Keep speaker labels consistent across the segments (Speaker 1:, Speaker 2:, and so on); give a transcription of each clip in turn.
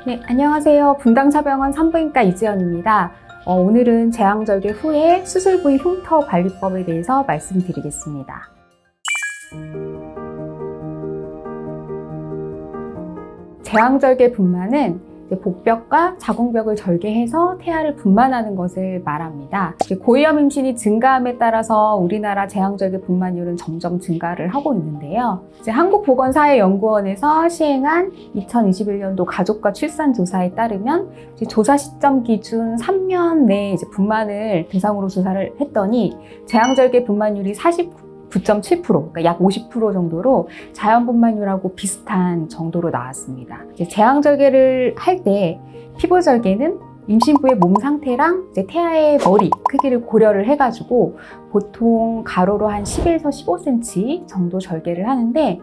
Speaker 1: 네, 안녕하세요. 분당차병원 산부인과 이지연입니다. 오늘은 제왕절개 후에 수술 부위 흉터 관리법에 대해서 말씀드리겠습니다. 제왕절개 분만은 복벽과 자궁벽을 절개해서 태아를 분만하는 것을 말합니다. 고위험 임신이 증가함에 따라서 우리나라 제왕절개 분만율은 점점 증가를 하고 있는데요. 한국보건사회연구원에서 시행한 2021년도 가족과 출산 조사에 따르면 조사 시점 기준 3년 내에 분만을 대상으로 조사를 했더니 제왕절개 분만율이 9.7%, 그러니까 약 50% 정도로 자연분만율하고 비슷한 정도로 나왔습니다. 제왕절개를 할 때 피부절개는 임신부의 몸 상태랑 태아의 머리 크기를 고려를 해가지고 보통 가로로 한 10에서 15cm 정도 절개를 하는데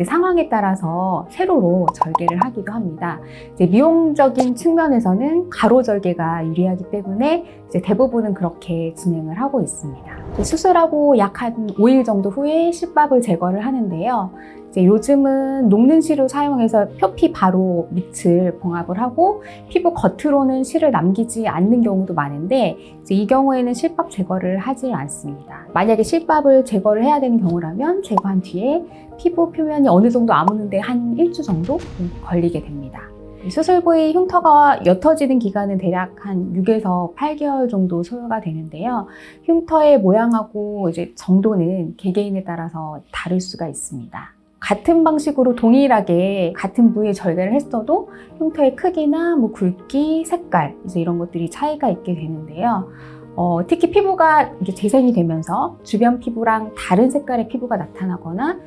Speaker 1: 상황에 따라서 세로로 절개를 하기도 합니다. 미용적인 측면에서는 가로 절개가 유리하기 때문에 대부분은 그렇게 진행을 하고 있습니다. 수술하고 약 한 5일 정도 후에 실밥을 제거를 하는데요. 요즘은 녹는 실을 사용해서 표피 바로 밑을 봉합을 하고 피부 겉으로는 실을 남기지 않는 경우도 많은데 이 경우에는 실밥 제거를 하지 않습니다. 만약에 실밥을 제거를 해야 되는 경우라면 제거한 뒤에 피부 표면이 어느 정도 아무는데 한 1주 정도 걸리게 됩니다. 수술 부위 흉터가 옅어지는 기간은 대략 한 6에서 8개월 정도 소요가 되는데요. 흉터의 모양하고 정도는 개개인에 따라서 다를 수가 있습니다. 같은 방식으로 동일하게 같은 부위에 절개를 했어도 흉터의 크기나 굵기, 색깔 이런 것들이 차이가 있게 되는데요. 특히 피부가 재생이 되면서 주변 피부랑 다른 색깔의 피부가 나타나거나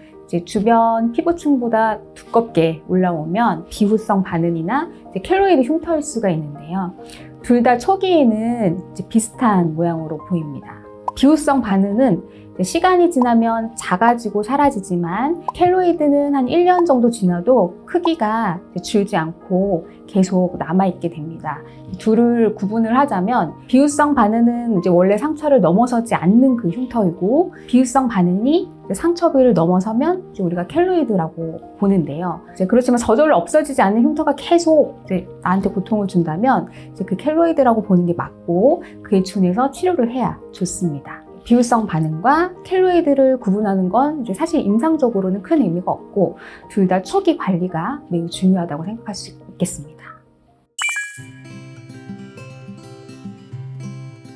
Speaker 1: 주변 피부층보다 두껍게 올라오면 비후성 반응이나 켈로이드 흉터일 수가 있는데요. 둘 다 초기에는 비슷한 모양으로 보입니다. 비후성 반응은 시간이 지나면 작아지고 사라지지만 켈로이드는 한 1년 정도 지나도 크기가 줄지 않고 계속 남아있게 됩니다. 둘을 구분을 하자면 비후성 반응은 원래 상처를 넘어서지 않는 그 흉터이고 비후성 반응이 상처 부위를 넘어서면 우리가 켈로이드라고 보는데요. 그렇지만 저절로 없어지지 않는 흉터가 계속 나한테 고통을 준다면 그 켈로이드라고 보는 게 맞고 그에 준해서 치료를 해야 좋습니다. 비후성 반응과 켈로이드를 구분하는 건 사실 임상적으로는 큰 의미가 없고 둘 다 초기 관리가 매우 중요하다고 생각할 수 있겠습니다.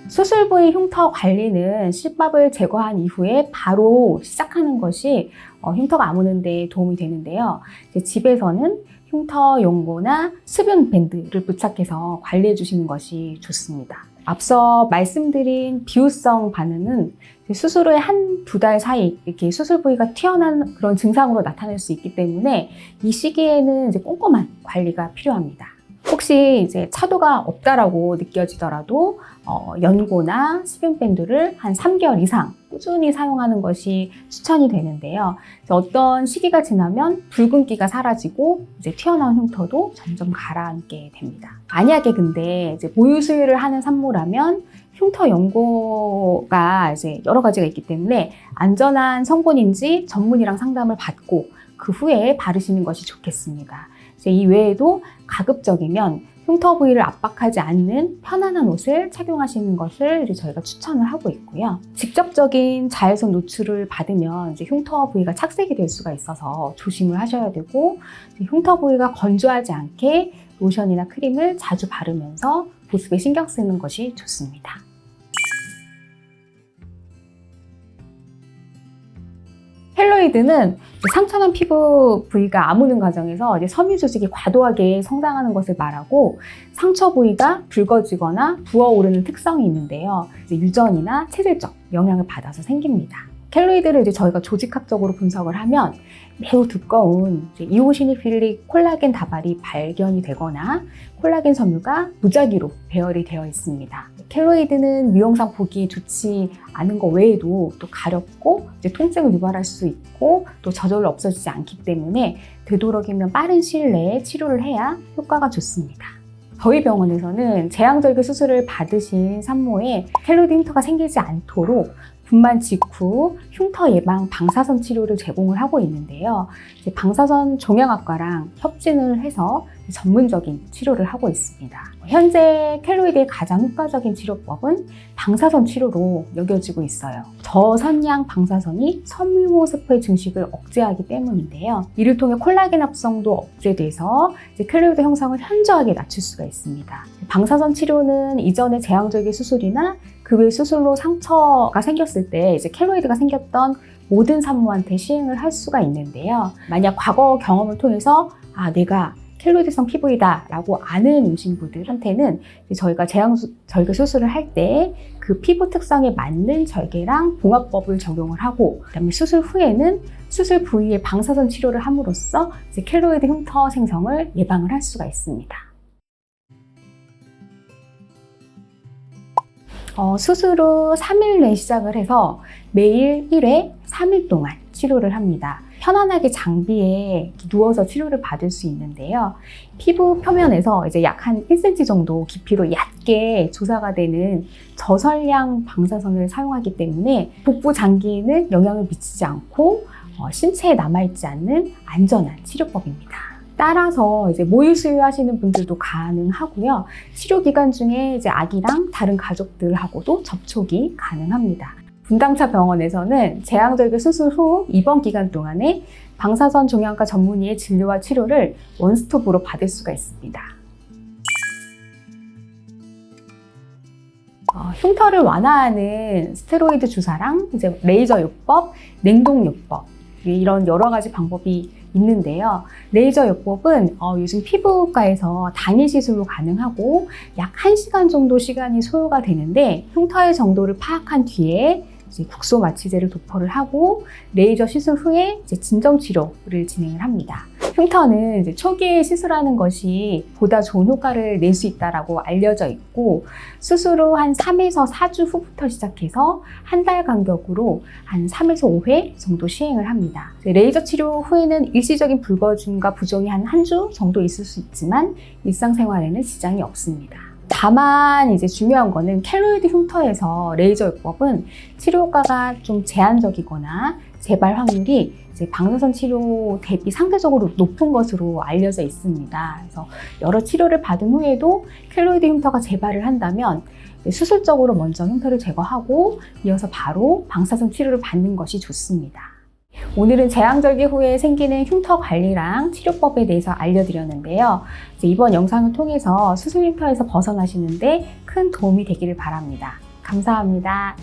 Speaker 1: 수술 부위 흉터 관리는 실밥을 제거한 이후에 바로 시작하는 것이 흉터가 아무는 데 도움이 되는데요. 집에서는 흉터 용고나 수분 밴드를 부착해서 관리해 주시는 것이 좋습니다. 앞서 말씀드린 비후성 반응은 수술 후에 1-2달 사이 이렇게 수술 부위가 튀어나온 그런 증상으로 나타날 수 있기 때문에 이 시기에는 꼼꼼한 관리가 필요합니다. 혹시 차도가 없다라고 느껴지더라도 연고나 수분밴드를 한 3개월 이상 꾸준히 사용하는 것이 추천이 되는데요. 어떤 시기가 지나면 붉은기가 사라지고 튀어나온 흉터도 점점 가라앉게 됩니다. 만약에 근데 모유 수유를 하는 산모라면 흉터 연고가 여러 가지가 있기 때문에 안전한 성분인지 전문의랑 상담을 받고 그 후에 바르시는 것이 좋겠습니다. 이 외에도 가급적이면 흉터 부위를 압박하지 않는 편안한 옷을 착용하시는 것을 저희가 추천을 하고 있고요. 직접적인 자외선 노출을 받으면 흉터 부위가 착색이 될 수가 있어서 조심을 하셔야 되고 흉터 부위가 건조하지 않게 로션이나 크림을 자주 바르면서 보습에 신경 쓰는 것이 좋습니다. 켈로이드는 상처난 피부 부위가 아무는 과정에서 섬유 조직이 과도하게 성장하는 것을 말하고 상처 부위가 붉어지거나 부어오르는 특성이 있는데요. 유전이나 체질적 영향을 받아서 생깁니다. 켈로이드를 저희가 조직학적으로 분석을 하면 매우 두꺼운 이오시니필릭 콜라겐 다발이 발견이 되거나 콜라겐 섬유가 무작위로 배열이 되어 있습니다. 켈로이드는 미용상 보기 좋지 않은 것 외에도 또 가렵고 통증을 유발할 수 있고 또 저절로 없어지지 않기 때문에 되도록이면 빠른 시일 내에 치료를 해야 효과가 좋습니다. 저희 병원에서는 제왕절개 수술을 받으신 산모에 켈로이드 흉터가 생기지 않도록 분만 직후 흉터 예방 방사선 치료를 제공을 하고 있는데요. 방사선 종양학과랑 협진을 해서 전문적인 치료를 하고 있습니다. 현재 켈로이드의 가장 효과적인 치료법은 방사선 치료로 여겨지고 있어요. 저선량 방사선이 섬유모 세포의 증식을 억제하기 때문인데요. 이를 통해 콜라겐 합성도 억제돼서 켈로이드 형성을 현저하게 낮출 수가 있습니다. 방사선 치료는 이전에 제왕절개 수술이나 그 외 수술로 상처가 생겼을 때 켈로이드가 생겼던 모든 산모한테 시행을 할 수가 있는데요. 만약 과거 경험을 통해서 내가 켈로이드성 피부이다 라고 아는 임신부들한테는 저희가 제왕절개 수술을 할 때 그 피부 특성에 맞는 절개랑 봉합법을 적용을 하고, 그다음에 수술 후에는 수술 부위에 방사선 치료를 함으로써 켈로이드 흉터 생성을 예방을 할 수가 있습니다. 수술 후 3일 내에 시작을 해서 매일 1회 3일 동안 치료를 합니다. 편안하게 장비에 누워서 치료를 받을 수 있는데요. 피부 표면에서 약 한 1cm 정도 깊이로 얕게 조사가 되는 저선량 방사선을 사용하기 때문에 복부 장기에는 영향을 미치지 않고 신체에 남아있지 않는 안전한 치료법입니다. 따라서 모유 수유하시는 분들도 가능하고요. 치료 기간 중에 아기랑 다른 가족들하고도 접촉이 가능합니다. 분당차 병원에서는 제왕절개 수술 후 입원 기간 동안에 방사선 종양과 전문의의 진료와 치료를 원스톱으로 받을 수가 있습니다. 흉터를 완화하는 스테로이드 주사랑 레이저 요법, 냉동 요법, 이런 여러 가지 방법이 있는데요. 레이저 요법은 요즘 피부과에서 당일 시술로 가능하고 약 1시간 정도 시간이 소요가 되는데, 흉터의 정도를 파악한 뒤에 국소 마취제를 도포를 하고 레이저 시술 후에 진정 치료를 진행을 합니다. 흉터는 초기에 시술하는 것이 보다 좋은 효과를 낼 수 있다고 알려져 있고, 수술 후 한 3에서 4주 후부터 시작해서 한 달 간격으로 한 3에서 5회 정도 시행을 합니다. 레이저 치료 후에는 일시적인 붉어짐과 부종이 한 주 정도 있을 수 있지만 일상생활에는 지장이 없습니다. 다만 중요한 거는 켈로이드 흉터에서 레이저 요법은 치료 효과가 좀 제한적이거나 재발 확률이 방사선 치료 대비 상대적으로 높은 것으로 알려져 있습니다. 그래서 여러 치료를 받은 후에도 켈로이드 흉터가 재발을 한다면 수술적으로 먼저 흉터를 제거하고 이어서 바로 방사선 치료를 받는 것이 좋습니다. 오늘은 제왕절개 후에 생기는 흉터 관리랑 치료법에 대해서 알려드렸는데요. 이번 영상을 통해서 수술 흉터에서 벗어나시는데 큰 도움이 되기를 바랍니다. 감사합니다.